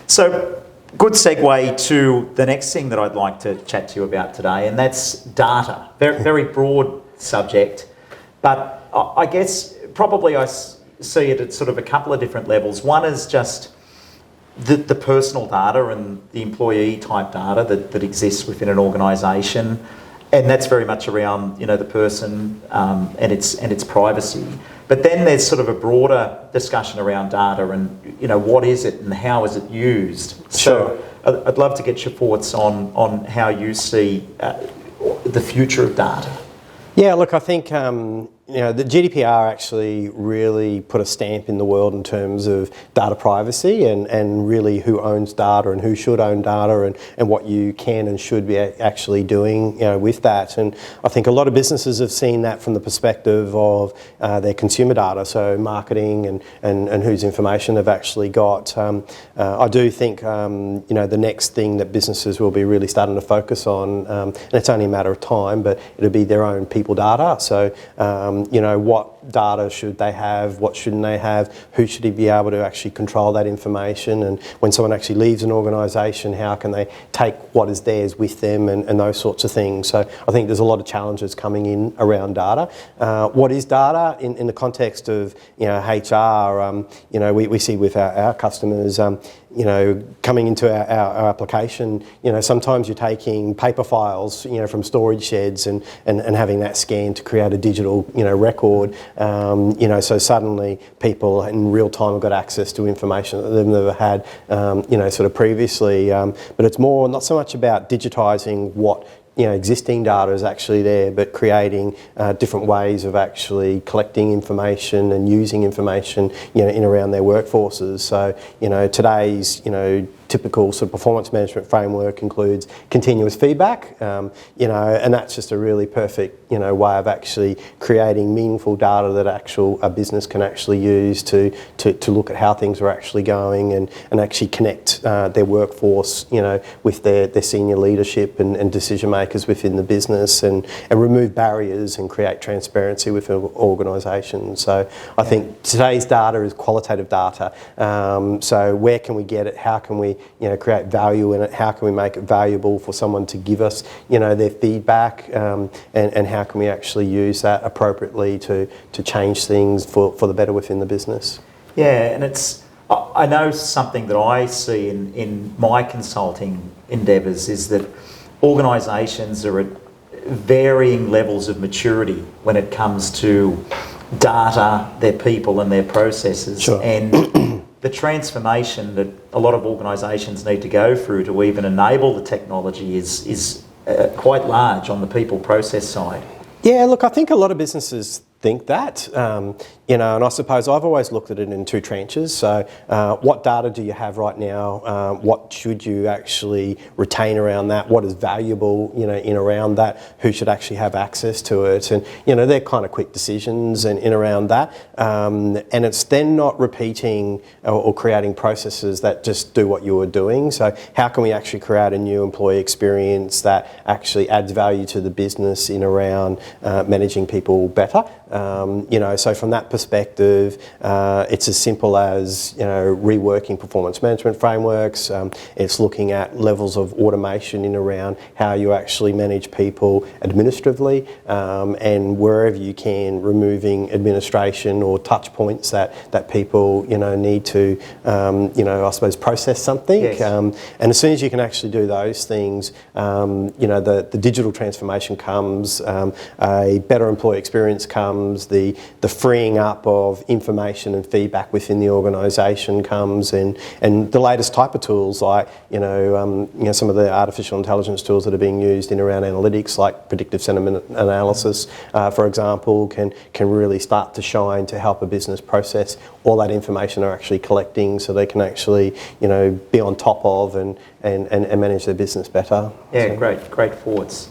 So, good segue to the next thing that I'd like to chat to you about today, and that's data. Very, very broad subject, but I guess probably I see it at sort of a couple of different levels. One is just the personal data and the employee type data that exists within an organisation, and that's very much around the person and its privacy. But then there's sort of a broader discussion around data and what is it and how is it used. Sure. So I'd love to get your thoughts on how you see the future of data. Yeah, look, I think the GDPR actually really put a stamp in the world in terms of data privacy and really who owns data and who should own data and what you can and should be actually doing with that. And I think a lot of businesses have seen that from the perspective of their consumer data, so marketing and whose information they've actually got. I do think the next thing that businesses will be really starting to focus on, and it's only a matter of time, but it'll be their own people data. So what data should they have, what shouldn't they have, who should be able to actually control that information, and when someone actually leaves an organisation, how can they take what is theirs with them and those sorts of things. So I think there's a lot of challenges coming in around data. What is data in the context of HR? We see with our customers, coming into our application, sometimes you're taking paper files, from storage sheds and having that scanned to create a digital, record. So suddenly people in real time have got access to information that they've never had, sort of previously. But it's more not so much about digitising what existing data is actually there, but creating different ways of actually collecting information and using information, in around their workforces. So, today's, typical sort of performance management framework includes continuous feedback, and that's just a really perfect, way of actually creating meaningful data that a business can actually use to look at how things are actually going and actually connect their workforce, with their senior leadership and decision makers within the business and remove barriers and create transparency within organisations. So I think today's data is qualitative data. So where can we get it? How can we create value in it? How can we make it valuable for someone to give us, their feedback, and how can we actually use that appropriately to change things for the better within the business? Yeah, and I know something that I see in my consulting endeavours is that organisations are at varying levels of maturity when it comes to data, their people and their processes. Sure. And the transformation that a lot of organisations need to go through to even enable the technology is quite large on the people process side. Yeah, look, I think a lot of businesses think that, and I suppose I've always looked at it in two tranches. So what data do you have right now? What should you actually retain around that? What is valuable, in around that? Who should actually have access to it? And, they're kind of quick decisions and in around that. And it's then not repeating or creating processes that just do what you were doing. So how can we actually create a new employee experience that actually adds value to the business in around managing people better? So from that perspective, it's as simple as reworking performance management frameworks. It's looking at levels of automation in around how you actually manage people administratively, and wherever you can, removing administration or touch points that people need to I suppose process something. Yes. And as soon as you can actually do those things, the digital transformation comes, a better employee experience comes, the freeing up of information and feedback within the organisation comes, and the latest type of tools like some of the artificial intelligence tools that are being used in around analytics, like predictive sentiment analysis, for example, can really start to shine to help a business process all that information they're actually collecting, so they can actually be on top of and manage their business better. Yeah, so. Great thoughts.